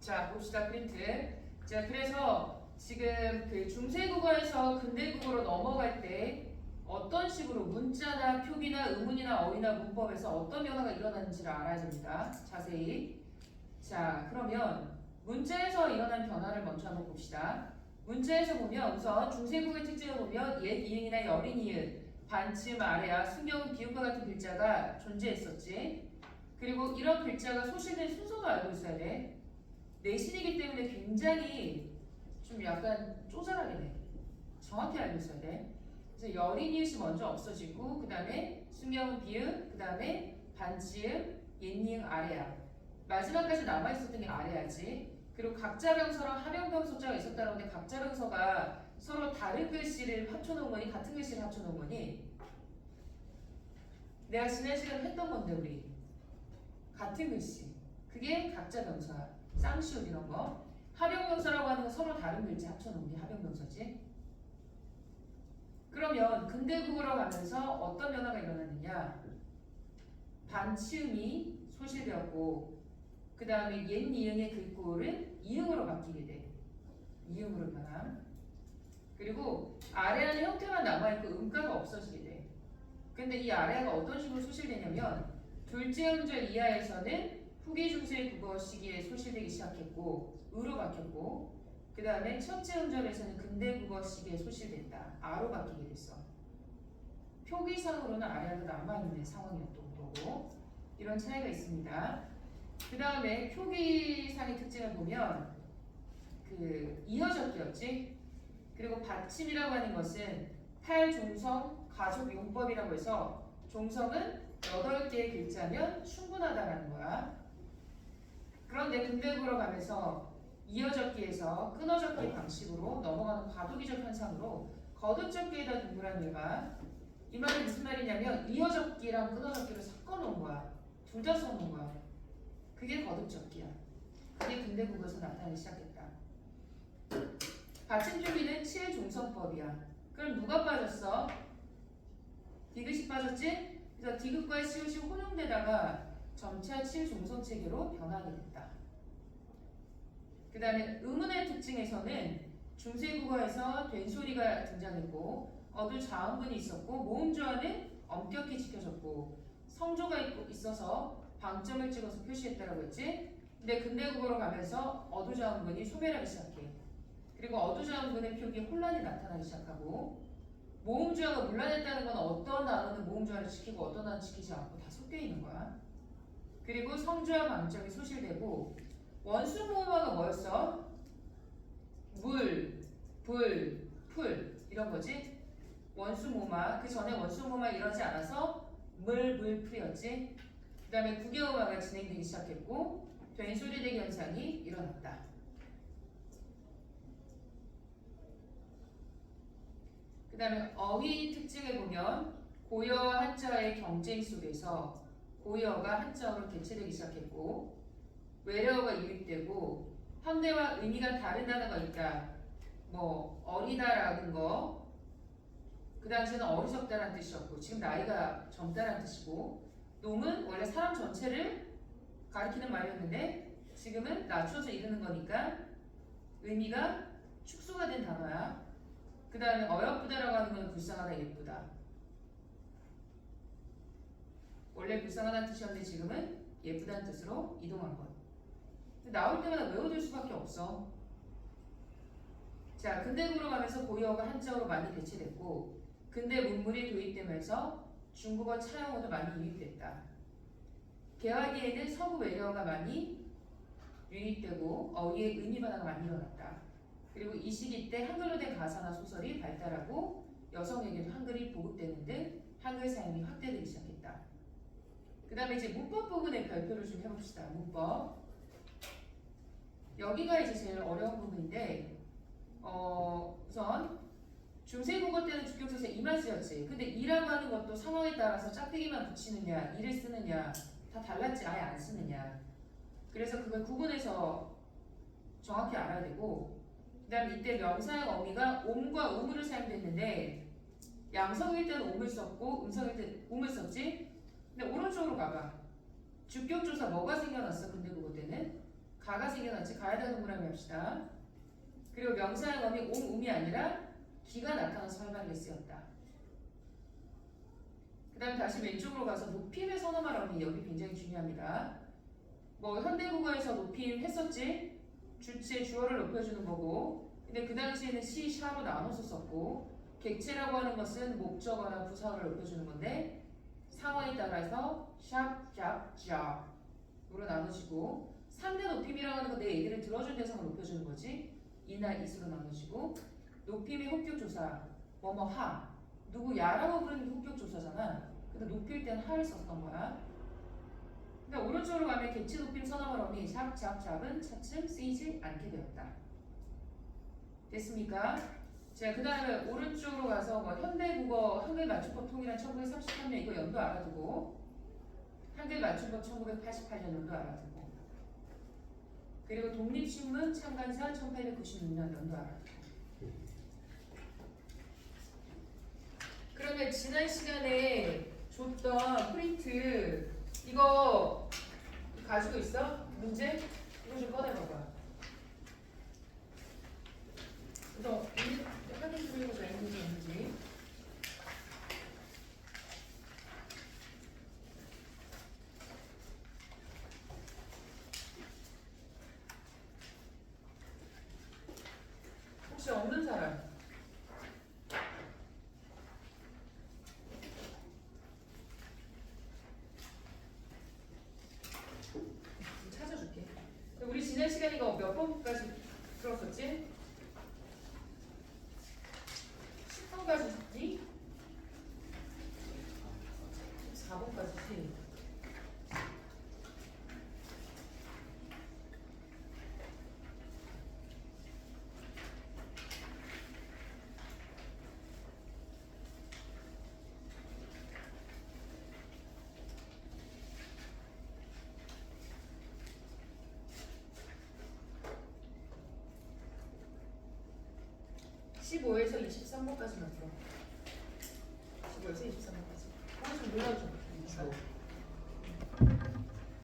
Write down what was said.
자, 봅시다. 프린트. 자, 그래서 지금 그 중세국어에서 근대국어로 넘어갈 때 어떤 식으로 문자나 표기나 의문이나 어휘나 문법에서 어떤 변화가 일어나는지를 알아야 됩니다. 자세히. 자, 그러면 문자에서 일어난 변화를 먼저 한번 봅시다. 문자에서 보면 우선 중세국어의 특징을 보면 옛 이응이나 여린 이응, 반쯤 아래야, 순경은 비읍과 같은 글자가 존재했었지. 그리고 이런 글자가 소실된 순서도 알고 있어야 돼. 내신이기 때문에 굉장히 좀 약간 쪼잘하게 돼. 정확히 알고 있어야 돼. 그래서 여린 이웃이 먼저 없어지고 그 다음에 순경은 비읍, 그 다음에 반지음, 옛니응 아래야. 마지막까지 남아있었던 게 아래야지. 그리고 각자병서랑 하병병서자가 있었다는데 각자병서가 서로 다른 글씨를 합쳐놓은 거니 같은 글씨를 합쳐놓은 거니 내가 지난 시간에 했던 건데 우리 같은 글씨 그게 각자병서야. 쌍시옷 이런 거. 하병병서라고 하는 건 서로 다른 글씨 합쳐놓은 게 하병병서지. 그러면 근대국어로 가면서 어떤 변화가 일어났느냐. 반치음이 소실되었고 그 다음에 옛 이응의 글꼴은 이응으로 바뀌게 돼. 이응으로 변함. 그리고 아래아는 형태만 남아있고 음가가 없어지게 돼. 근데 이 아래아가 어떤 식으로 소실되냐면 둘째 음절 이하에서는 후기 중세 국어 시기에 소실되기 시작했고 으로 바뀌었고 그 다음에 첫째 음절에서는 근대 국어 시기에 소실됐다. 아로 바뀌게 됐어. 표기상으로는 아래아가 남아있는 상황이었던 거고 이런 차이가 있습니다. 그 다음에 표기상의 특징을 보면 그 이어적기였지. 그리고 받침이라고 하는 것은 탈종성 가족용법이라고 해서 종성은 8개의 글자면 충분하다라는 거야. 그런데 근대국어로 가면서 이어적기에서 끊어적기 방식으로 넘어가는 과도기적 현상으로 거듭적기에다 동그라미 해봐. 이 말은 무슨 말이냐면 이어적기랑 끊어적기를 섞어놓은 거야. 둘 다 써놓은 거야. 그게 거듭적기야. 그게 근대국어에서 나타나기 시작했다. 받침표기는 7종성법이야. 그럼 누가 빠졌어? 디귿이 빠졌지? 그래서 디귿과 시옷이 혼용되다가 점차 7종성체계로 변하게 됐다. 그 다음에 의문의 특징에서는 중세국어에서 된소리가 등장했고 어두 자음분이 있었고 모음조화는 엄격히 지켜졌고 성조가 있어서 방점을 찍어서 표시했다라고 했지. 근데 근대국어로 가면서 어두자음분이 소멸하기 시작해. 그리고 어두자음분의 표기에 혼란이 나타나기 시작하고 모음조화가 문란했다는 건 어떤 단어는 모음조화를 지키고 어떤 단어는 지키지 않고 다 섞여 있는 거야. 그리고 성조화 방점이 소실되고 원수 모음어가 뭐였어? 물, 불, 풀 이런 거지. 원수 모음어. 그 전에 원수 모음어 이러지 않아서 물, 풀이었지. 그 다음에 구개음어가 진행되기 시작했고 된소리대기 현상이 일어났다. 그 다음에 어휘 특징을 보면 고여와 한자어의 경쟁 속에서 고여가 한자어로 대체되기 시작했고 외래어가 유입되고 현대와 의미가 다른 단어가 있다. 뭐 어리다라는 거 그 당시에는 어리석다라는 뜻이었고 지금 나이가 젊다라는 뜻이고 놈은 원래 사람 전체를 가리키는 말이었는데 지금은 낮춰서 이르는 거니까 의미가 축소가 된 단어야. 그 다음에 어여쁘다라고 하는 건 불쌍하다, 예쁘다. 원래 불쌍하다는 뜻이었는데 지금은 예쁘다는 뜻으로 이동한 것. 나올 때마다 외워둘 수밖에 없어. 자, 근대국어로 가면서 고유어가 한자어로 많이 대체됐고 근대 문물이 도입되면서 중국어 차용어도 많이 유입됐다. 개화기에는 서구 외래어가 많이 유입되고 어휘의 의미 변화가 많이 일어났다. 그리고 이 시기 때 한글로 된 가사나 소설이 발달하고 여성에게도 한글이 보급되는 등 한글 사용이 확대되기 시작했다. 그 다음에 이제 문법 부분의 별표를 좀 해봅시다. 문법. 여기가 이제 제일 어려운 부분인데 우선 중세국어 때는 주격조사 이만 쓰였지. 근데 이라고 하는 것도 상황에 따라서 짝대기만 붙이느냐 이를 쓰느냐 다 달랐지. 아예 안 쓰느냐. 그래서 그걸 구분해서 정확히 알아야 되고 그 다음에 이때 명사형 어미가 옴과 우무를 사용됐는데 양성일 때는 옴을 썼고 음성일 때 um을 썼지. 근데 오른쪽으로 가봐. 주격조사 뭐가 생겨났어? 근데 그거 때는 가가 생겨났지. 가에다 동그라미 합시다. 그리고 명사의 음이 옹음이 아니라 기가 나타나서 활발하게 쓰였다. 그 다음에 다시 왼쪽으로 가서 높임의 선어말 음이 여기 굉장히 중요합니다. 뭐 현대국어에서 높임 했었지. 주체 주어를 높여주는 거고, 근데 그 당시에는 시, 샤로 나눠서 썼고, 객체라고 하는 것은 목적어나 부사어를 높여주는 건데 상황에 따라서 샵, 샵, 샵으로 나눠지고, 상대 높임이라고 하는 건 내 얘기를 들어준 대상을 높여주는 거지. 이나 이수로 나눠지고, 높임의 혹격조사 뭐뭐 하, 누구 야라고 부르는 게 혹격조사잖아. 근데 높일 때는 하를 썼던 거야. 근데 오른쪽으로 가면 객체 높임 선어말 어미 샵, 샵, 샵은 차츰 쓰이지 않게 되었다. 됐습니까? 자, 그 다음에 오른쪽으로 가서 뭐 현대국어 한글 맞춤법 통일한 1933년 이거 연도 알아두고, 한글 맞춤법 1988년 연도 알아두고, 그리고 독립신문 창간사 1896년 연도 알아두고. 그러면 지난 시간에 줬던 프린트 이거 가지고 있어? 문제? 이거 좀 꺼내봐봐. 너 확인 좀 해보자. 있는지. 혹시 없는 사람? 찾아줄게. 우리 지난 시간에 이거 몇 번까지 들었었지? 10번까지 듣기? 14번까지 듣기. (15) 에서 23번까지만 들어. 15에서 23번까지. 하나 좀 몰라줘.